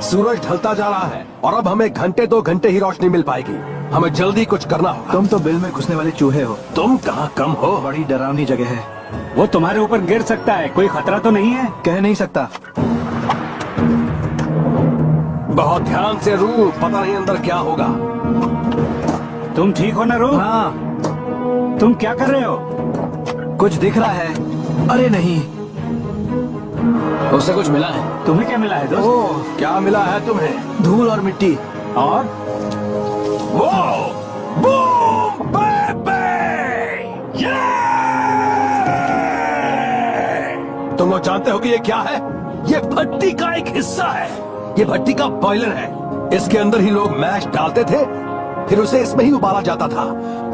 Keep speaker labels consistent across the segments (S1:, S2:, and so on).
S1: सूरज ढलता जा रहा है और अब हमें घंटे 2 घंटे ही रोशनी मिल पाएगी। हमें जल्दी कुछ करना होगा।
S2: तुम तो बिल में घुसने वाले चूहे हो।
S1: तुम कहाँ कम हो।
S2: बड़ी डरावनी जगह है।
S3: वो तुम्हारे ऊपर गिर सकता है, कोई खतरा तो नहीं है?
S2: कह नहीं सकता।
S1: बहुत ध्यान से रू, पता नहीं अंदर क्या होगा।
S3: तुम ठीक हो ना रू?
S2: हाँ।
S3: तुम क्या कर रहे हो?
S2: कुछ दिख रहा है। अरे नहीं,
S4: उससे कुछ मिला है?
S3: तुम्हें क्या मिला है दोस्त?
S1: ओह, क्या मिला है तुम्हें?
S2: धूल और मिट्टी।
S3: और
S1: बूम बेबी! तुम लोग जानते हो कि ये क्या है? ये भट्टी का एक हिस्सा है। ये भट्टी का बॉयलर है। इसके अंदर ही लोग मैश डालते थे, फिर उसे इसमें ही उबाला जाता था।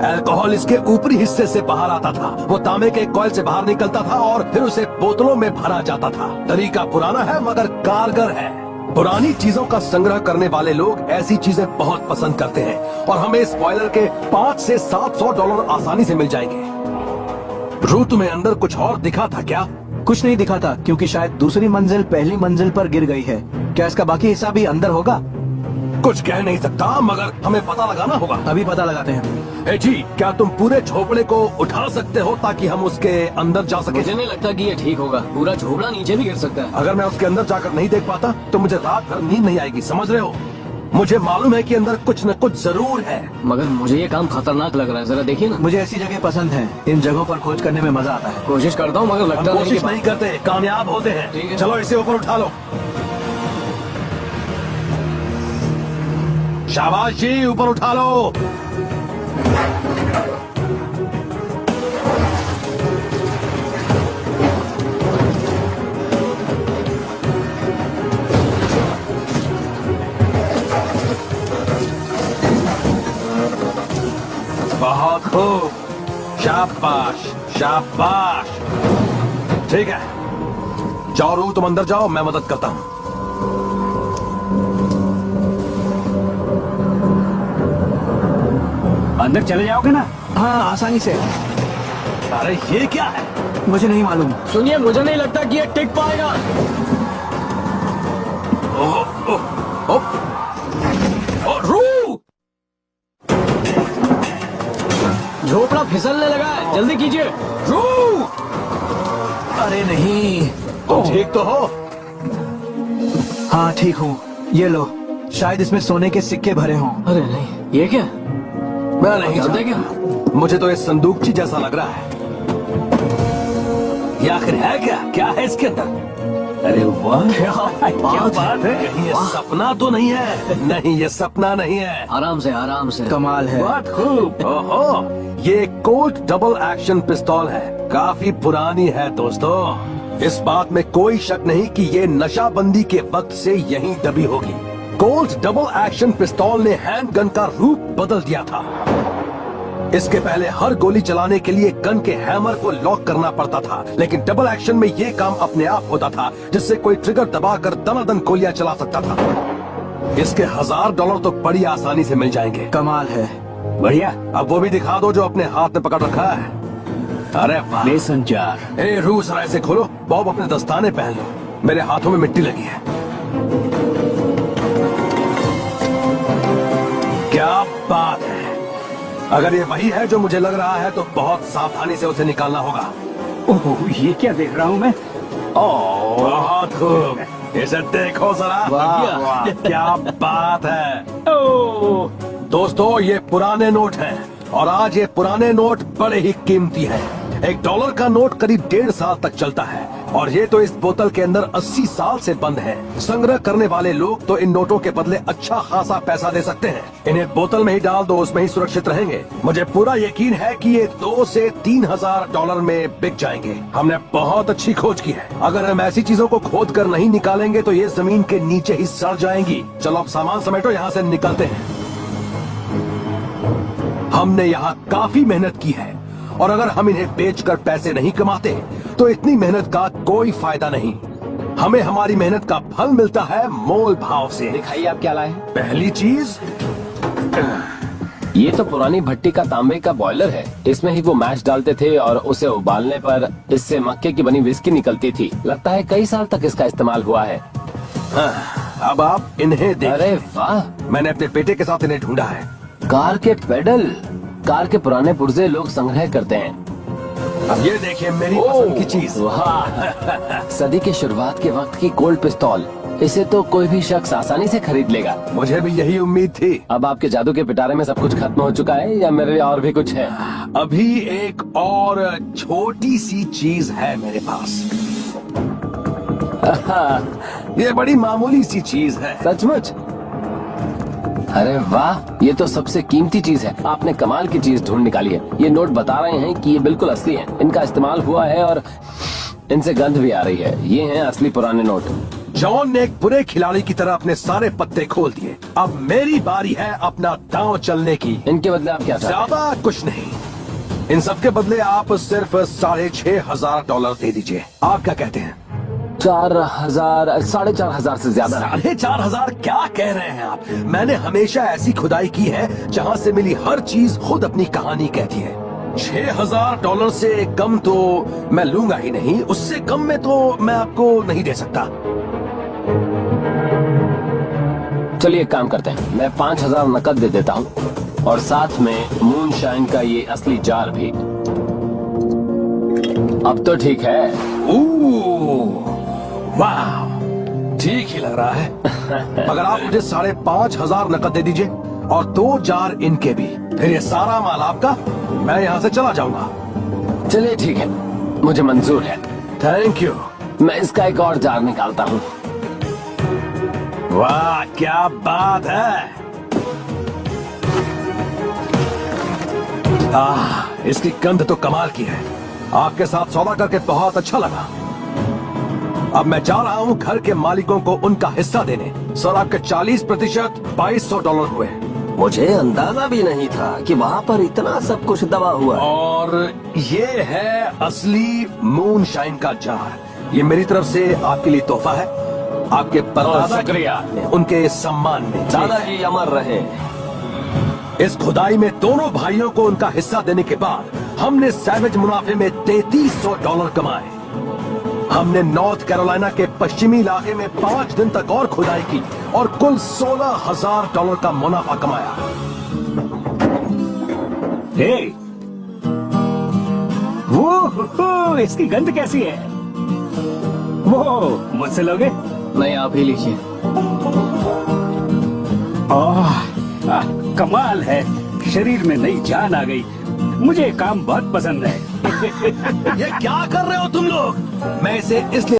S1: अल्कोहल इसके ऊपरी हिस्से से बाहर आता था। वो तांबे के कॉइल से बाहर निकलता था और फिर उसे बोतलों में भरा जाता था। तरीका पुराना है मगर कारगर है। पुरानी चीजों का संग्रह करने वाले लोग ऐसी चीजें बहुत पसंद करते हैं और हमें इस बॉयलर के 5 से $700 आसानी से मिल जाएंगे। रू, तुम्हें अंदर कुछ और दिखा था क्या?
S2: कुछ नहीं दिखा था, क्योंकि शायद दूसरी मंजिल पहली मंजिल पर गिर गई है। क्या इसका बाकी हिस्सा भी अंदर होगा?
S1: कुछ कह नहीं सकता, मगर हमें पता लगाना होगा।
S2: अभी पता लगाते हैं।
S1: ए जी, क्या तुम पूरे झोपड़े को उठा सकते हो ताकि हम उसके अंदर जा सके?
S4: मुझे नहीं लगता कि ये ठीक होगा। पूरा झोपड़ा नीचे भी गिर सकता है।
S1: अगर मैं उसके अंदर जाकर नहीं देख पाता तो मुझे रात भर नींद नहीं आएगी, समझ रहे हो? मुझे मालूम है कि अंदर कुछ न कुछ जरूर है।
S4: मगर मुझे ये काम खतरनाक लग रहा है। जरा देखिए ना।
S2: मुझे ऐसी जगह पसंद है। इन जगहों पर खोज करने में मजा आता है।
S4: कोशिश करता हूँ मगर लगता
S1: हम
S4: नहीं
S1: कोशिश
S4: कि
S1: नहीं करते, कामयाब होते हैं।
S4: ठीक है।
S1: चलो इसे ऊपर उठा लो। शाबाश जी, ऊपर उठा लो। बहुत खूब, शाबाश शाबाश। ठीक है, जाओ रू, तुम अंदर जाओ, मैं मदद करता हूँ।
S3: अंदर चले जाओगे ना?
S2: हाँ, आसानी से।
S1: अरे ये क्या है?
S2: मुझे नहीं मालूम।
S4: सुनिए, मुझे नहीं लगता कि ये टिक पाएगा।
S1: ओह, ओह, ओह, ओह, रू!
S4: झोपड़ा फिसलने लगा है, जल्दी कीजिए।
S1: रू!
S2: अरे नहीं।
S1: तुम ठीक तो हो?
S2: हाँ, ठीक हूँ। ये लो, शायद इसमें सोने के सिक्के भरे हों।
S4: अरे नहीं, ये क्या?
S1: मैं नहीं
S4: जानते
S1: जानता।
S4: क्या?
S1: मुझे तो ये संदूकची जैसा लग रहा है। ये आखिर है क्या? क्या है इसके अंदर? अरे वाह,
S3: क्या बात है?
S1: कहीं ये सपना तो नहीं है? नहीं, ये सपना नहीं है।
S4: आराम से, आराम से।
S2: कमाल है।
S3: बहुत खूब।
S1: ओहो, ये कोल्ट डबल एक्शन पिस्तौल है। काफी पुरानी है दोस्तों। इस बात में कोई शक नहीं कि ये नशाबंदी के वक्त से यहीं दबी होगी। कोल्ट डबल एक्शन पिस्तौल ने हैंडगन का रूप बदल दिया था। इसके पहले हर गोली चलाने के लिए गन के हैमर को लॉक करना पड़ता था, लेकिन डबल एक्शन में ये काम अपने आप होता था, जिससे कोई ट्रिगर दबाकर दनादन गोलियां चला सकता था। इसके $1000 तो बड़ी आसानी से मिल जाएंगे।
S2: कमाल है।
S3: बढ़िया।
S1: अब वो भी दिखा दो जो अपने हाथ में पकड़ रखा है। अरे वाह।
S3: Mason jar.
S1: ए रू, जरा इसे खोलो। बॉब, अपने दस्ताने पहन लो, मेरे हाथों में मिट्टी लगी है। क्या बात है। अगर ये वही है जो मुझे लग रहा है तो बहुत सावधानी से उसे निकालना होगा।
S3: ओह, ये क्या देख रहा हूँ मैं? ओह,
S1: बहुत खूब, इसे देखो जरा।
S2: वाह,
S1: वाह, क्या बात है।
S3: ओह,
S1: दोस्तों, ये पुराने नोट हैं और आज ये पुराने नोट बड़े ही कीमती हैं। $1 का नोट करीब 1.5 साल तक चलता है और ये तो इस बोतल के अंदर 80 साल से बंद है। संग्रह करने वाले लोग तो इन नोटों के बदले अच्छा खासा पैसा दे सकते हैं। इन्हें बोतल में ही डाल दो, उसमें ही सुरक्षित रहेंगे। मुझे पूरा यकीन है कि ये $2 से $3000 में बिक जाएंगे। हमने बहुत अच्छी खोज की है। अगर हम ऐसी चीजों को खोद कर नहीं निकालेंगे तो ये जमीन के नीचे ही सड़ जाएंगी। चलो अब सामान समेटो, यहाँ से निकलते हैं। हमने यहाँ काफी मेहनत की है और अगर हम इन्हें बेचकर पैसे नहीं कमाते तो इतनी मेहनत का कोई फायदा नहीं। हमें हमारी मेहनत का फल मिलता है मोल भाव से।
S4: दिखाइए आप क्या लाए हैं।
S1: पहली चीज,
S4: ये तो पुरानी भट्टी का तांबे का बॉयलर है। इसमें ही वो मैश डालते थे और उसे उबालने पर इससे मक्के की बनी विस्की निकलती थी। लगता है कई साल तक इसका इस्तेमाल हुआ है।
S1: अब आप इन्हें देखिए।
S4: अरे वाह,
S1: मैंने अपने बेटे के साथ इन्हें ढूंढा है।
S4: कार के पेडल। कार के पुराने पुर्जे लोग संग्रह करते हैं।
S1: अब ये देखिए मेरी पसंद की चीज।
S4: वाह, सदी के शुरुआत के वक्त की कोल्ड पिस्तौल। इसे तो कोई भी शख्स आसानी से खरीद लेगा।
S1: मुझे भी यही उम्मीद थी।
S4: अब आपके जादू के पिटारे में सब कुछ खत्म हो चुका है या मेरे लिए और भी कुछ है?
S1: अभी एक और छोटी सी चीज है मेरे पास। ये बड़ी मामूली सी चीज है।
S4: सचमुच? अरे वाह, ये तो सबसे कीमती चीज है। आपने कमाल की चीज ढूंढ निकाली है। ये नोट बता रहे हैं कि ये बिल्कुल असली हैं। इनका इस्तेमाल हुआ है और इनसे गंध भी आ रही है। ये हैं असली पुराने नोट।
S1: जॉन ने एक बुरे खिलाड़ी की तरह अपने सारे पत्ते खोल दिए। अब मेरी बारी है अपना दांव चलने की।
S4: इनके बदले आप क्या चाहते हैं?
S1: ज्यादा कुछ नहीं, इन सब के बदले आप सिर्फ $6,500 दे दीजिए। आप क्या कहते हैं?
S4: 4,000, 4,500 से ज्यादा?
S1: $4,500 क्या कह रहे हैं आप? मैंने हमेशा ऐसी खुदाई की है जहाँ से मिली हर चीज खुद अपनी कहानी कहती है। $6,000 से कम तो मैं लूंगा ही नहीं। उससे कम में तो मैं आपको नहीं दे सकता।
S4: चलिए एक काम करते हैं, मैं 5,000 नकद दे देता हूँ और साथ में मूनशाइन का ये असली जार भी। अब तो ठीक है।
S1: वाह, ठीक ही लग रहा है। अगर आप मुझे 5,500 नकद दे दीजिए और 2 जार इनके भी, फिर ये सारा माल आपका। मैं यहाँ से चला जाऊंगा।
S4: चलिए ठीक है, मुझे मंजूर है।
S1: Thank you.
S4: मैं इसका एक और जार निकालता हूँ।
S1: वाह, क्या बात है। इसकी गंध तो कमाल की है। आपके साथ सौदा करके बहुत अच्छा लगा। अब मैं जा रहा हूँ घर के मालिकों को उनका हिस्सा देने। सर, आपके 40% $2,200 हुए।
S5: मुझे अंदाजा भी नहीं था कि वहाँ पर इतना सब कुछ दबा हुआ है।
S1: और ये है असली मूनशाइन का जार। ये मेरी तरफ से आपके लिए तोहफा है, आपके परदादा
S4: शुक्रिया।
S1: उनके सम्मान में।
S5: दादाजी अमर रहे।
S1: इस खुदाई में दोनों भाइयों को उनका हिस्सा देने के बाद हमने सैवेज मुनाफे में $3,300 कमाए। हमने नॉर्थ कैरोलिना के पश्चिमी इलाके में 5 दिन तक और खुदाई की और कुल $16,000 का मुनाफा कमाया।
S3: हे, वो इसकी गंध कैसी है? वो मुझसे लोगे?
S2: नहीं, आप ही लीजिए।
S3: कमाल है, शरीर में नई जान आ गई। मुझे काम बहुत पसंद है।
S1: ये क्या कर रहे हो तुम लोग? मैं इसे इसलिए